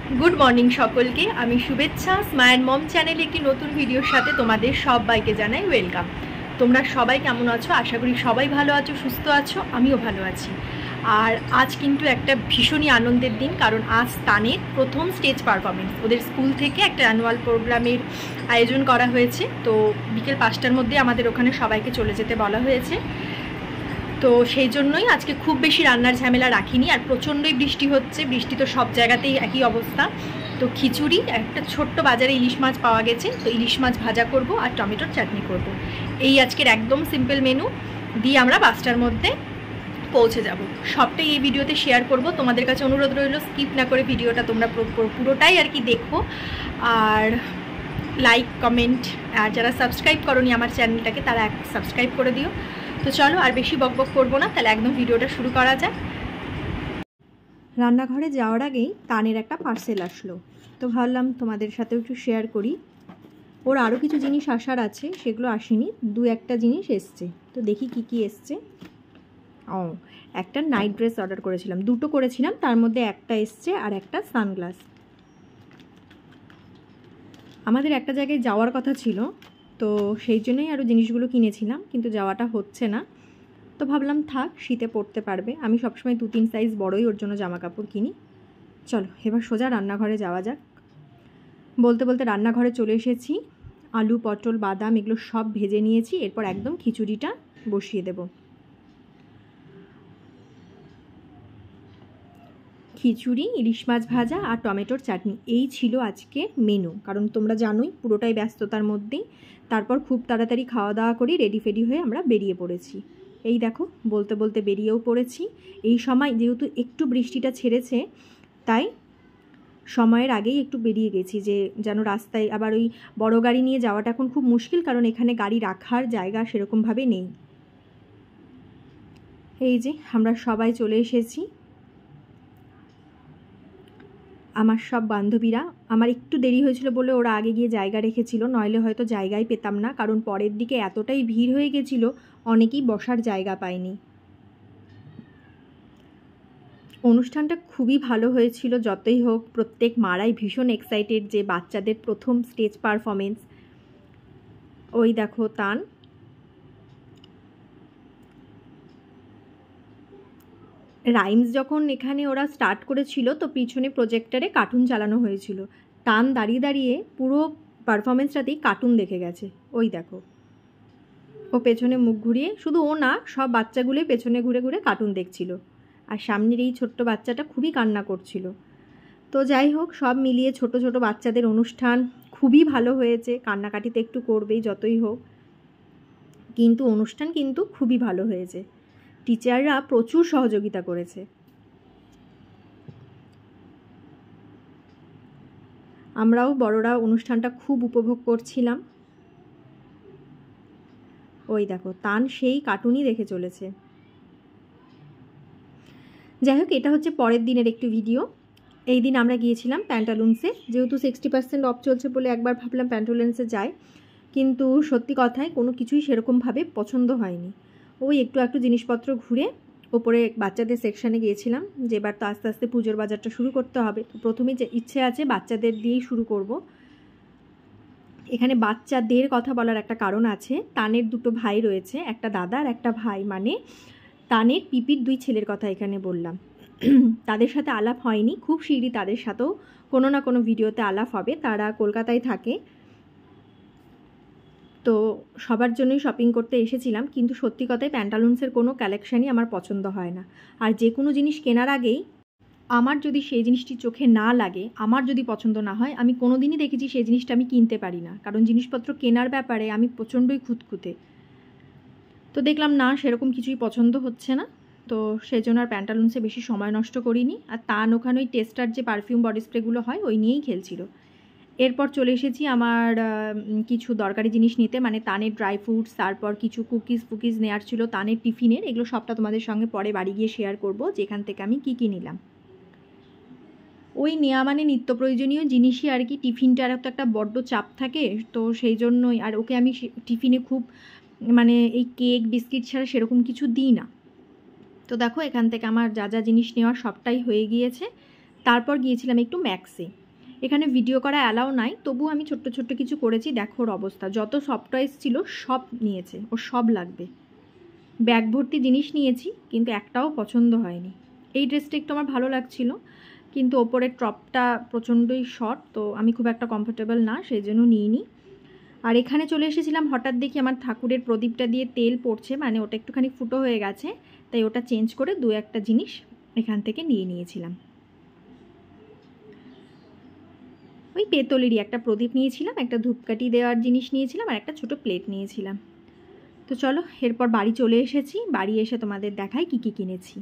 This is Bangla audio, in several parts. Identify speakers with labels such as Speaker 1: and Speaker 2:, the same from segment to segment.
Speaker 1: गुड मर्निंग सकल के आमी शुभेच्छा स्माई एंड मम चैनल एक नतून भिडियोर साथे तोमादेर सबाइके जानाई वेलकाम। तोमरा सबाई केमन आछो? आशा करी सबाई भालो आछो, सुस्थ आछो, आमिओ भालो आछि। और आज किन्तु एकटा भीषणई आनंदेर दिन, कारण आज तानेर प्रथम स्टेज पारफरमेंस ओदेर स्कूल थेके एकटा अन्युअल प्रोग्रामेर आयोजन करा हयेछे। तो बिकेल 5टार मध्य आमादेर ओखाने सबाइके चले जेते बला हयेछे। तो সেই জন্যই আজকে খুব বেশি রান্নার ঝামেলা রাখিনি। আর প্রচণ্ডই বৃষ্টি হচ্ছে, বৃষ্টি তো সব জায়গাতেই একই অবস্থা। তো খিচুড়ি, একটা ছোট্ট বাজারে ইলিশ মাছ পাওয়া গেছে, তো ইলিশ মাছ ভাজা করব আর টমেটোর চাটনি করব। এই আজকের একদম সিম্পল মেনু দিয়ে আমরা 5টার মধ্যে পৌঁছে যাব। সবটাই এই ভিডিওতে শেয়ার করব। তোমাদের কাছে অনুরোধ রইল স্কিপ না করে ভিডিওটা তোমরা পুরোটাই আর কি দেখো। আর লাইক কমেন্ট, আর যারা সাবস্ক্রাইব করোনি আমার চ্যানেলটাকে তারা সাবস্ক্রাইব করে দিও। तो चलो और बेशी बकबक करबो ना, ताहले एकदम भिडियोटा शुरू करा जाक। रान्नाघरे जाओयार आगेई तानेर एकटा पार्सेल आसलो, तो भाबलाम तोमादेर साथेও एकटु शेयर करी। ओर आरो किछु जिनिस आसार आछे, सेगुलो आसेनी, दु एकटा जिनिस एसছে। तो देखी की एसছে। ओ एकटा नाइट ड्रेस अर्डार करेছিলাম, দুটো করেছিলাম, তার মধ্যে একটা এসছে আর একটা সানগ্লাস। আমাদের একটা জায়গায় যাওয়ার কথা ছিল, তো সেই জন্যই আরও জিনিসগুলো কিনেছিলাম, কিন্তু যাওয়াটা হচ্ছে না। তো ভাবলাম থাক, শীতে পরতে পারবে। আমি সবসময় 2-3 সাইজ বড়ই ওর জন্য জামা কাপড় কিনি। চলো এবার সোজা রান্নাঘরে যাওয়া যাক। বলতে বলতে রান্নাঘরে চলে এসেছি। আলু, পটল, বাদাম এগুলো সব ভেজে নিয়েছি। এরপর একদম খিচুড়িটা বসিয়ে দেব। খিচুড়ি, ইলিশ মাছ ভাজা আর টমেটোর চাটনি, এই ছিল আজকে মেনু। কারণ তোমরা জানোই পুরোটাই ব্যস্ততার মধ্যেই। তারপর খুব তাড়াতাড়ি খাওয়া দাওয়া করি, রেডি ফেডি হয়ে আমরা বেরিয়ে পড়েছি। এই দেখো বলতে বলতে বেরিয়েও পড়েছি। এই সময় যেহেতু একটু বৃষ্টিটা ছেড়েছে, তাই সময়ের আগেই একটু বেরিয়ে গেছি, যে যেন রাস্তায় আবার ওই বড় গাড়ি নিয়ে যাওয়াটা এখন খুব মুশকিল, কারণ এখানে গাড়ি রাখার জায়গা সেরকমভাবে নেই। এই যে আমরা সবাই চলে এসেছি। আমার সব বান্ধবীরা, আমার একটু দেরি হয়েছিল বলে ওরা আগে গিয়ে জায়গা রেখেছিল, নইলে হয়তো জায়গাই পেতাম না, কারণ পরের দিকে এতটাই ভিড় হয়ে গেছিল, অনেকেই বসার জায়গা পায়নি। অনুষ্ঠানটা খুবই ভালো হয়েছিল। যতই হোক, প্রত্যেক মারাই ভীষণ এক্সাইটেড যে বাচ্চাদের প্রথম স্টেজ পারফরমেন্স। ওই দেখো তান, রাইমস যখন এখানে ওরা স্টার্ট করেছিল, তো পিছনে প্রজেক্টরে কার্টুন চালানো হয়েছিল। টান দাঁড়িয়ে দাঁড়িয়ে পুরো পারফরমেন্সটাতেই কার্টুন দেখে গেছে। ওই দেখো ও পেছনে মুখ ঘুরিয়ে, শুধু ও না, সব বাচ্চাগুলোই পেছনে ঘুরে ঘুরে কার্টুন দেখছিল। আর সামনের এই ছোট্ট বাচ্চাটা খুবই কান্না করছিল। তো যাই হোক, সব মিলিয়ে ছোট ছোট বাচ্চাদের অনুষ্ঠান খুবই ভালো হয়েছে। কান্নাকাটিতে একটু করবেই যতই হোক, কিন্তু অনুষ্ঠান কিন্তু খুবই ভালো হয়েছে। টিচাররা প্রচুর সহযোগিতা করেছে। আমরাও বড়রা অনুষ্ঠানটা খুব উপভোগ করছিলাম। ওই দেখো তান সেই কার্টুনই দেখে চলেছে। যাই হোক, এটা হচ্ছে পরের দিনের একটি ভিডিও। এই দিন আমরা গিয়েছিলাম প্যান্টালুন্সে, যেহেতু 60% অফ চলছে বলে একবার ভাবলাম প্যান্টালুন্সে যাই, কিন্তু সত্যি কথায় কোনো কিছুই সেরকমভাবে পছন্দ হয়নি। ওই একটু জিনিসপত্র ঘুরে ওপরে বাচ্চাদের সেকশানে গিয়েছিলাম, যে এবার তো আস্তে আস্তে পুজোর বাজারটা শুরু করতে হবে। তো প্রথমেই যে ইচ্ছে আছে বাচ্চাদের দিয়েই শুরু করব। এখানে বাচ্চাদের কথা বলার একটা কারণ আছে। তানের দুটো ভাই রয়েছে, একটা দাদা আর একটা ভাই, মানে তানের পিপির 2 ছেলের কথা এখানে বললাম। তাদের সাথে আলাপ হয়নি, খুব শীঘ্রই তাদের সাথেও কোনো না কোনো ভিডিওতে আলাপ হবে। তারা কলকাতায় থাকে। তো সবার জন্যই শপিং করতে এসেছিলাম, কিন্তু সত্যি কথায় প্যান্টালুন্সের কোনো কালেকশানই আমার পছন্দ হয় না। আর যে কোনো জিনিস কেনার আগেই আমার যদি সেই জিনিসটি চোখে না লাগে, আমার যদি পছন্দ না হয়, আমি কোনো দিনই দেখেছি সেই জিনিসটা আমি কিনতে পারি না, কারণ জিনিসপত্র কেনার ব্যাপারে আমি প্রচণ্ডই খুঁতখুঁতে। তো দেখলাম না, সেরকম কিছুই পছন্দ হচ্ছে না, তো সেই জন্য আর প্যান্টালুন্সে বেশি সময় নষ্ট করিনি। আর তান ওখানে ওই টেস্টার যে পারফিউম বডি স্প্রেগুলো হয়, ওই নিয়েই খেলছিল। এরপর চলে এসেছি আমার কিছু দরকারি জিনিস নিতে, মানে তানের ড্রাই ফ্রুটস, তারপর কিছু কুকিজ নেওয়ার ছিল তানের টিফিনের। এগুলো সবটা তোমাদের সঙ্গে পরে বাড়ি গিয়ে শেয়ার করব, যেখান থেকে আমি কী নিলাম। ওই নেওয়া মানে নিত্য প্রয়োজনীয় জিনিসই আর কি। টিফিনটার তো একটা বড্ড চাপ থাকে, তো সেই জন্যই। আর ওকে আমি টিফিনে খুব মানে এই কেক বিস্কিট ছাড়া সেরকম কিছু দিই না। তো দেখো এখান থেকে আমার যা যা জিনিস নেওয়ার সবটাই হয়ে গিয়েছে। তারপর গিয়েছিলাম একটু ম্যাক্সে। এখানে ভিডিও করা অ্যালাউ নাই, তবু আমি ছোট্ট ছোট্ট কিছু করেছি। দেখো ওর অবস্থা, যত সফট টয়েস ছিল সব নিয়েছে, ওর সব লাগবে। ব্যাগ ভর্তি জিনিস নিয়েছি, কিন্তু একটাও পছন্দ হয়নি। এই ড্রেসটা একটু আমার ভালো লাগছিল, কিন্তু ওপরের টপটা প্রচণ্ডই শর্ট, তো আমি খুব একটা কমফোর্টেবল না, সেই জন্য নিইনি। আর এখানে চলে এসেছিলাম, হঠাৎ দেখি আমার ঠাকুরের প্রদীপটা দিয়ে তেল পড়ছে, মানে ওটা একটুখানি ফুটো হয়ে গেছে, তাই ওটা চেঞ্জ করে দু একটা জিনিস এখান থেকে নিয়ে নিয়েছিলাম। ওই পেতলেরই একটা প্রদীপ নিয়েছিলাম, একটা ধূপকাঠি দেওয়ার জিনিস নিয়েছিলাম, আর একটা ছোটো প্লেট নিয়েছিলাম। তো চলো, এরপর বাড়ি চলে এসেছি। বাড়ি এসে তোমাদের দেখাই কী কী কিনেছি।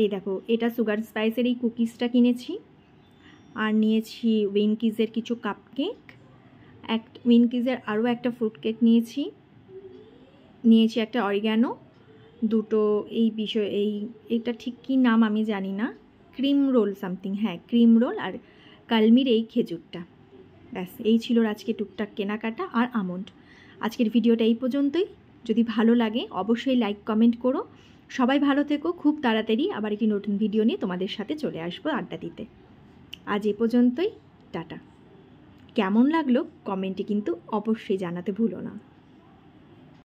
Speaker 1: এই দেখো, এটা সুগার স্পাইসের এই কুকিজটা কিনেছি, আর নিয়েছি উইনকিজের কিছু কাপকেক, উইনকিজের আরও একটা ফ্রুট কেক নিয়েছি একটা অরিগ্যানো, দুটো এইটা ঠিক কী নাম আমি জানি না, ক্রিম রোল সামথিং, হ্যাঁ ক্রিম রোল, আর কালমির এই খেজুরটা। ব্যাস, এই ছিল আজকে টুকটাক কেনাকাটা আর আমন্ড। আজকের ভিডিওটা এই পর্যন্তই। যদি ভালো লাগে অবশ্যই লাইক কমেন্ট করো। সবাই ভালো থেকো। খুব তাড়াতাড়ি আবার একটি নতুন ভিডিও নিয়ে তোমাদের সাথে চলে আসবো আড্ডা দিতে। আজ এ পর্যন্তই, টাটা। কেমন লাগলো কমেন্টে কিন্তু অবশ্যই জানাতে ভুলো না।